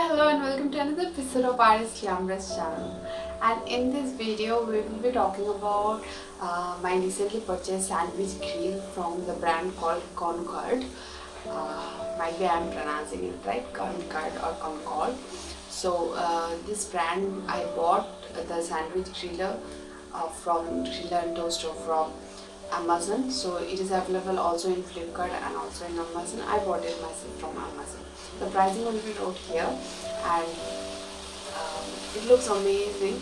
Hello and welcome to another episode of Glam Rush channel. And in this video we will be talking about my recently purchased sandwich grill from the brand called Concord. Might be I am pronouncing it right, Concord or Concord. So this brand I bought the sandwich griller from Griller and Toaster from Amazon. So it is available also in Flipkart and also in Amazon. I bought it myself from Amazon. The pricing will be wrote here, and it looks amazing.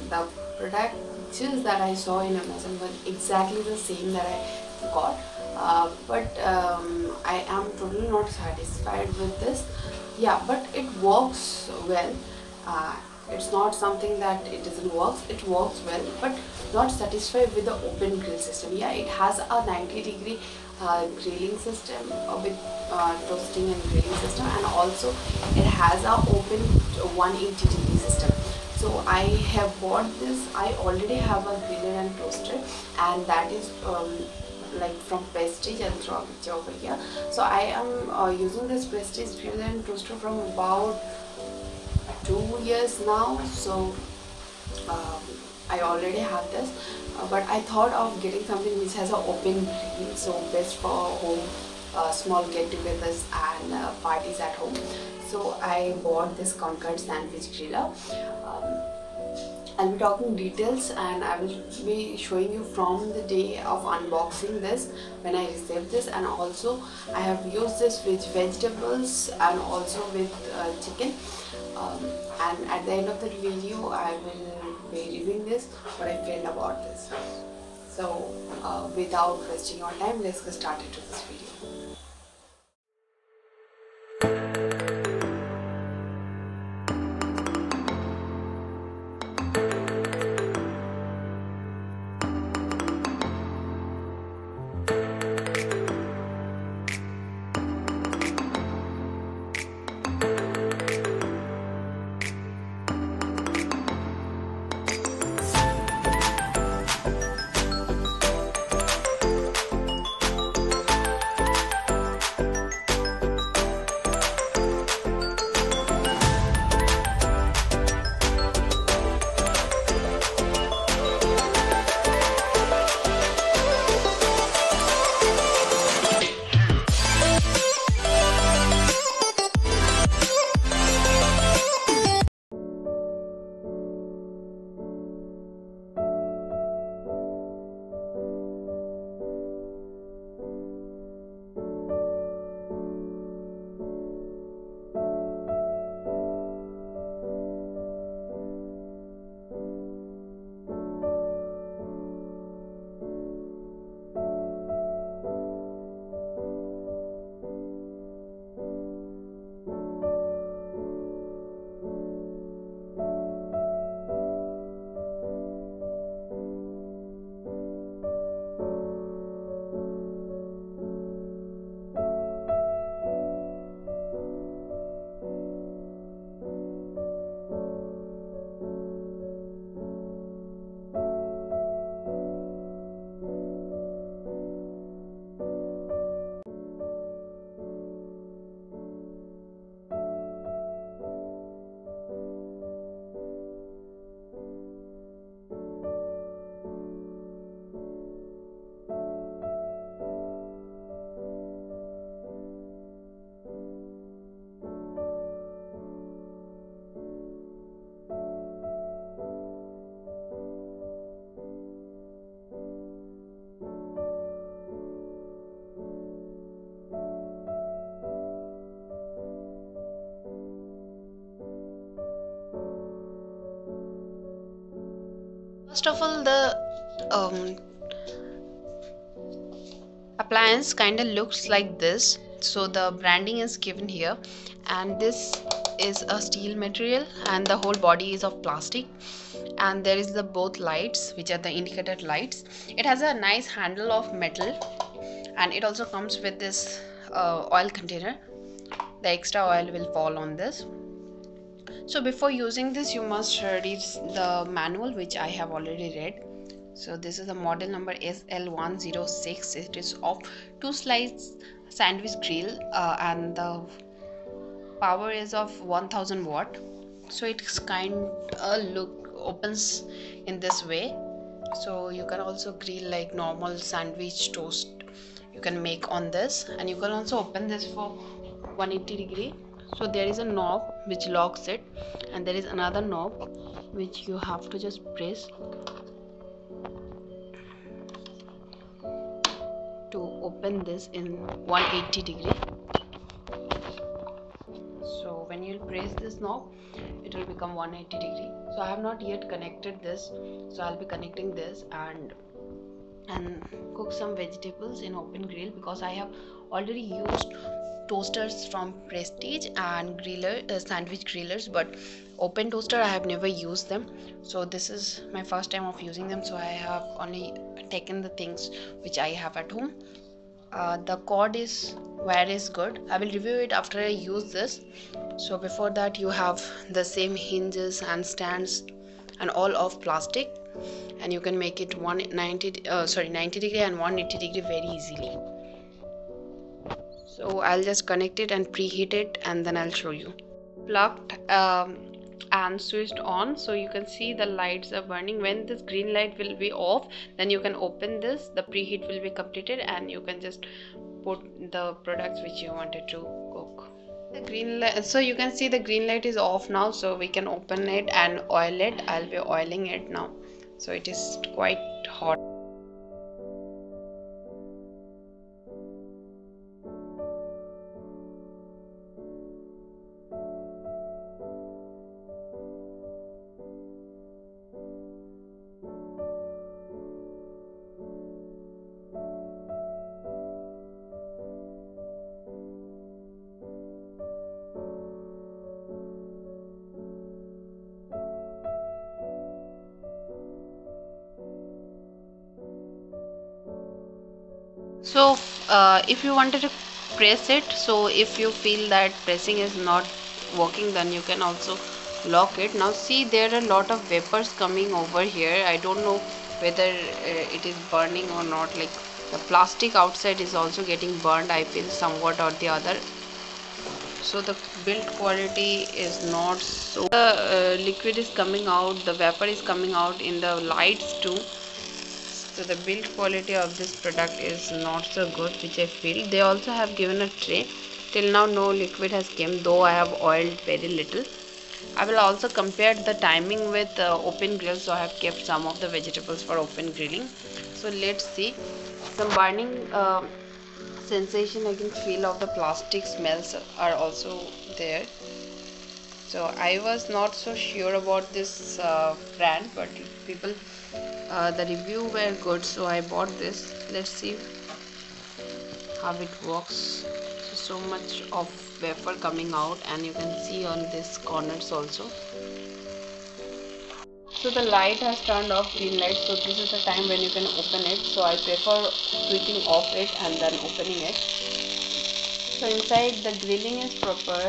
The products that I saw in Amazon were exactly the same that I got, but I am totally not satisfied with this. Yeah, but it works well. It's not something that it doesn't work. It works well, but not satisfied with the open grill system. Yeah, it has a 90-degree grilling system with toasting and grilling system, and also it has a open 180-degree system. So I have bought this. I already have a griller and toaster, and that is like from Prestige. I'll throw a picture over here. So I am using this Prestige griller and toaster from about 2 years now. So I already have this, but I thought of getting something which has an open grill, so best for home, small get-togethers and parties at home. So I bought this Concord sandwich griller. I'll be talking details, and I will be showing you from the day of unboxing this, when I received this, and also I have used this with vegetables and also with chicken. And at the end of the video I will be reviewing this, what I felt about this. So without wasting your time, let's get started to this video. First of all, the appliance kind of looks like this. So the branding is given here, and this is a steel material, and the whole body is of plastic, and there is the both lights, which are the indicator lights. It has a nice handle of metal, and it also comes with this oil container. The extra oil will fall on this. So before using this, you must read the manual, which I have already read. So this is the model number SL106. It is of 2 slice sandwich grill, and the power is of 1000 watt. So it's kind look opens in this way. So you can also grill like normal sandwich toast you can make on this, and you can also open this for 180-degree. So there is a knob which locks it, and there is another knob which you have to just press to open this in 180-degree. So when you press this knob, it will become 180-degree. So I have not yet connected this, so I'll be connecting this and cook some vegetables in open grill, because I have already used toasters from Prestige and sandwich grillers, but open toaster I have never used them. So this is my first time of using them, so I have only taken the things which I have at home. The cord wire is good. I will review it after I use this. So before that, you have the same hinges and stands and all of plastic, and you can make it 90 degree and 180 degree very easily. So I'll just connect it and preheat it, and then I'll show you. Plugged and switched on, so you can see the lights are burning. When this green light will be off, then you can open this, the preheat will be completed, and you can just put the products which you wanted to cook. The green light, so you can see the green light is off now, so we can open it and oil it. I'll be oiling it now, so it is quite hot. So if you wanted to press it, so if you feel that pressing is not working, then you can also lock it. Now see, there are a lot of vapors coming over here. I don't know whether it is burning or not. Like the plastic outside is also getting burned, I feel, somewhat or the other. So the build quality is not so. The liquid is coming out, the vapor is coming out in the lights too. So the build quality of this product is not so good, which I feel. They also have given a tray. Till now no liquid has came, though I have oiled very little. I will also compare the timing with open grill, so I have kept some of the vegetables for open grilling. So let's see. Some burning sensation I can feel of the plastic smells are also there. So I was not so sure about this brand, but people the review were good, so I bought this. Let's see how it works. So much of vapor coming out, and you can see on this corners also. So the light has turned off, green light, so this is the time when you can open it. So I prefer switching off it and then opening it. So inside the grilling is proper,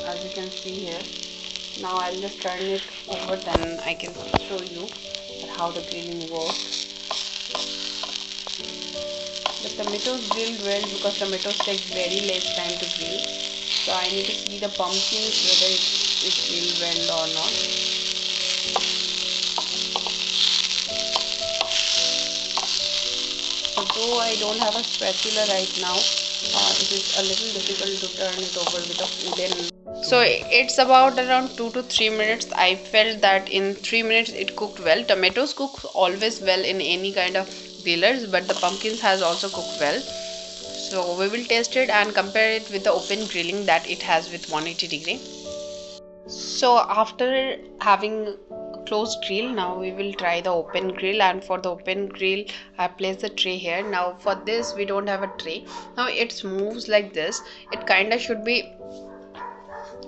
as you can see here. Now I'll just turn it over, then I can show you how the grilling works. The tomatoes grilled well, because tomatoes take very less time to grill. So I need to see the pumpkins whether it is grilled well or not. So though I don't have a spatula right now, it is a little difficult to turn it over with a wooden. So it's about around 2 to 3 minutes. I felt that in 3 minutes it cooked well. Tomatoes cook always well in any kind of grillers, but the pumpkins has also cooked well. So we will test it and compare it with the open grilling that it has with 180 degree. So after having closed grill, now we will try the open grill, and for the open grill I place the tray here. Now for this we don't have a tray. Now it moves like this.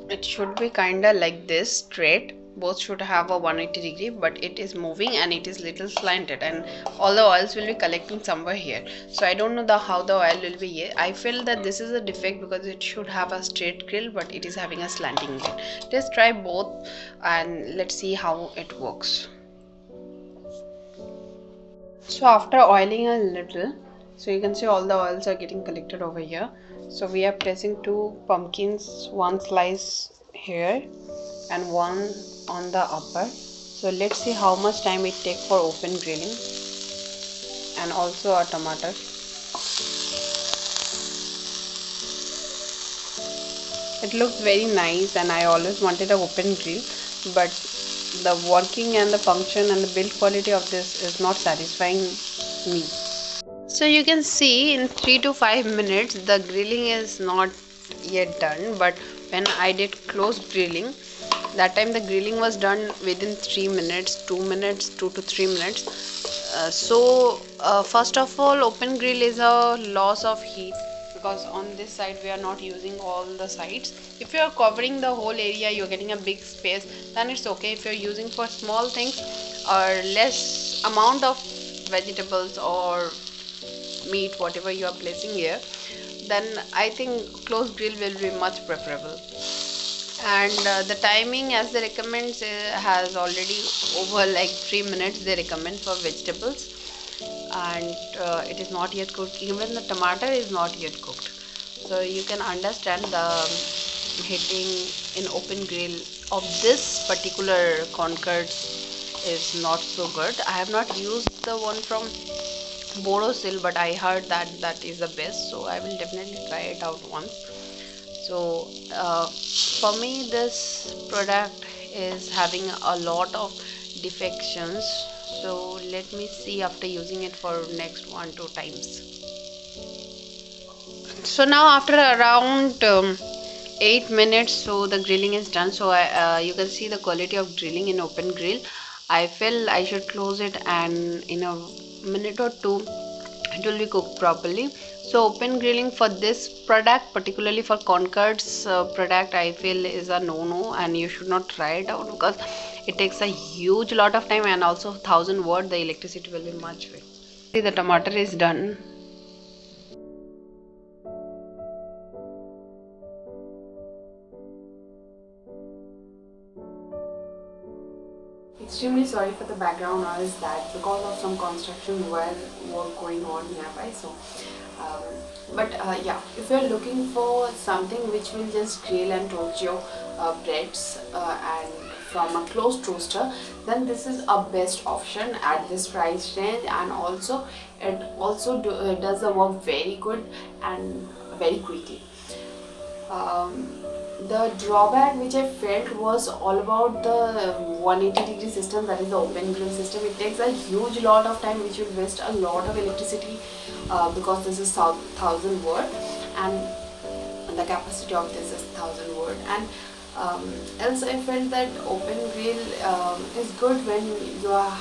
It should be kinda like this straight. Both should have a 180 degree, but it is moving and it is little slanted, and all the oils will be collecting somewhere here. So I don't know how the oil will be here. I feel that this is a defect because it should have a straight grill, but it is having a slanting grill. Let's try both and let's see how it works. So after oiling a little, so you can see all the oils are getting collected over here. So we are placing 2 pumpkins, 1 slice here and 1 on the upper. So let's see how much time it takes for open grilling. And also a tomato. It looks very nice, and I always wanted an open grill, but the working and the function and the build quality of this is not satisfying me. So you can see in 3 to 5 minutes the grilling is not yet done, but when I did close grilling, that time the grilling was done within 3 minutes, 2 minutes, 2 to 3 minutes. First of all, open grill is a loss of heat, because on this side we are not using all the sides. If you are covering the whole area, you're getting a big space, then it's okay. If you're using for small things or less amount of vegetables or meat, whatever you are placing here, then I think closed grill will be much preferable. And the timing as they recommend has already over like 3 minutes they recommend for vegetables, and it is not yet cooked. Even the tomato is not yet cooked, so you can understand the heating in open grill of this particular Concord is not so good. I have not used the one from Borosil, but I heard that that is the best, so I will definitely try it out once. So for me this product is having a lot of defections, so let me see after using it for next 1-2 times. So now after around 8 minutes, so the grilling is done. So you can see the quality of grilling in open grill. I feel I should close it, and in a minute or 2 it will be cooked properly. So open grilling for this product, particularly for Concord's product, I feel is a no-no, and you should not try it out, because it takes a huge lot of time, and also 1000 watt the electricity will be much big. See, the tomato is done. Extremely sorry for the background noise, that because of some construction work going on nearby. So yeah, if you're looking for something which will just grill and toast your breads and from a closed toaster, then this is a best option at this price range, and also it also does the work very good and very quickly. The drawback which I felt was all about the 180-degree system, that is the open grill system. It takes a huge lot of time, which will waste a lot of electricity because this is 1000 watt, and the capacity of this is 1000 watt. And else I felt that open grill is good when you are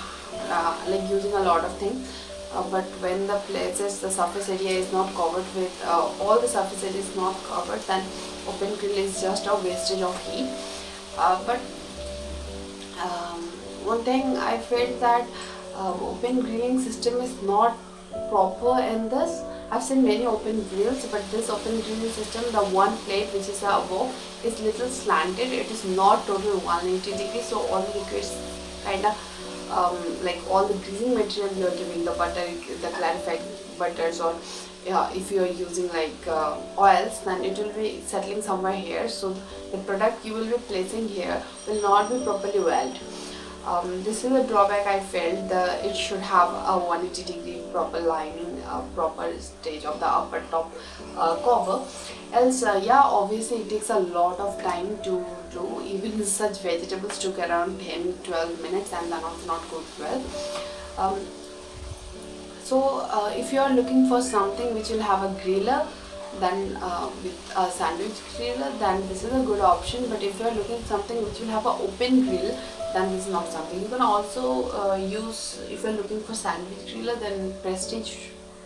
like using a lot of things. But when the places, the surface area is not covered with all the surface area is not covered, then open grill is just a wastage of heat. But one thing I felt that open grilling system is not proper in this. I've seen many open grills, but this open grilling system, the one plate which is above is little slanted. It is not total 180 degrees, so all the liquids kind of like all the greasing material you are giving, the butter, the clarified butters, or if you are using like oils, then it will be settling somewhere here. So the product you will be placing here will not be properly welled. This is a drawback I felt. It should have a 180 degree proper lining, proper stage of the upper top cover. Else yeah, obviously it takes a lot of time to do. Even such vegetables took around 10-12 minutes, and they're also not cooked well. If you are looking for something which will have a griller, then with a sandwich griller, then this is a good option. But if you are looking something which will have an open grill, then this is not something. You can also use, if you are looking for sandwich griller, then Prestige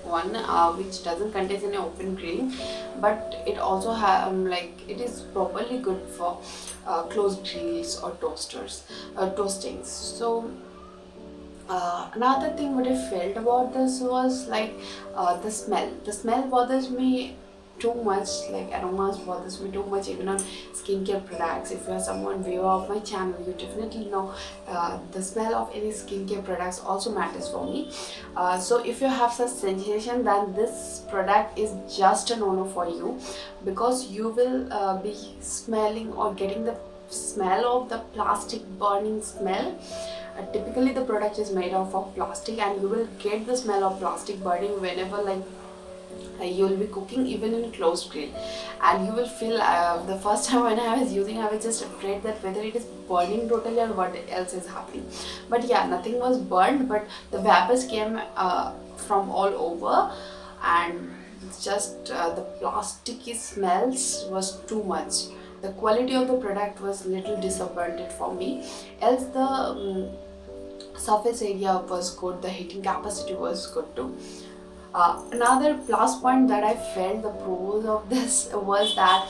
one, which doesn't contain any open grilling, but it also have it is properly good for closed grills or toasters, toastings. So another thing what I felt about this was like the smell. The smell bothers me too much, like aromas bothers me too much even on skincare products. If you are someone viewer of my channel, you definitely know the smell of any skincare products also matters for me. So if you have such sensation, then this product is just a no-no for you, because you will be smelling or getting the smell of the plastic burning smell. Typically the product is made of plastic, and you will get the smell of plastic burning whenever like you will be cooking, even in closed grill, and you will feel the first time when I was using, I was just afraid that whether it is burning totally or what else is happening. But yeah, nothing was burned, but the vapors came from all over, and just the plasticky smells was too much. The quality of the product was little disappointed for me. Else the surface area was good, the heating capacity was good too. Another plus point that I felt the pros of this was that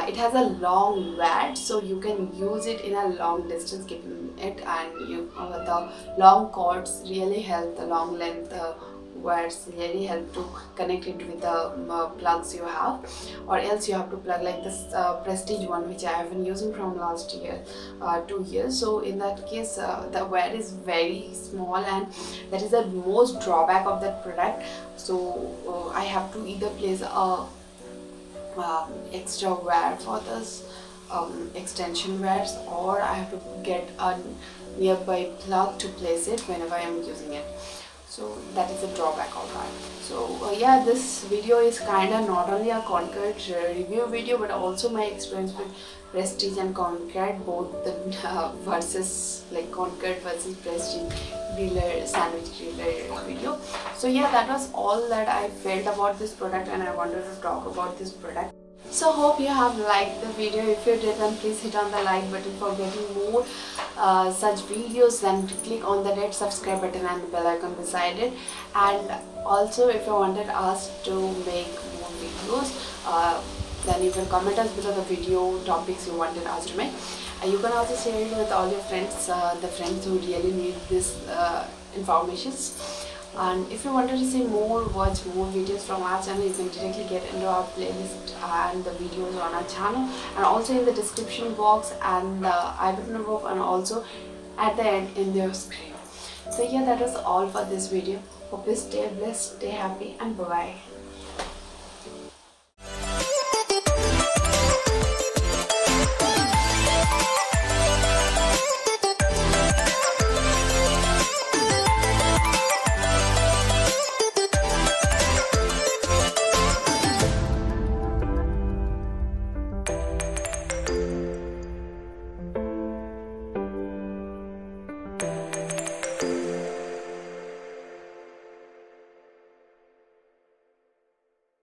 it has a long wear, so you can use it in a long distance keeping it, and you the long cords really help, the long length wears really help to connect it with the plugs you have, or else you have to plug like this Prestige one, which I have been using from last year 2 years. So in that case the wear is very small, and that is the most drawback of that product. So I have to either place a extra wear for this extension wears, or I have to get a nearby plug to place it whenever I am using it. So that is the drawback of that. So yeah, this video is kind of not only a Concord review video, but also my experience with Prestige and Concord, both the versus like Concord versus Prestige griller, sandwich griller video. So yeah, that was all that I felt about this product, and I wanted to talk about this product. So hope you have liked the video. If you did, then please hit on the like button for getting more such videos. Then click on the red subscribe button and the bell icon beside it. And also, if you wanted us to make more videos, then you can comment us below the video topics you wanted us to make. You can also share it with all your friends, the friends who really need this informations. And if you wanted to see more, watch more videos from our channel, you can directly get into our playlist and the videos on our channel, and also in the description box and the I button above, and also at the end in your screen. So yeah, that was all for this video. Hope you stay blessed, stay happy, and bye bye.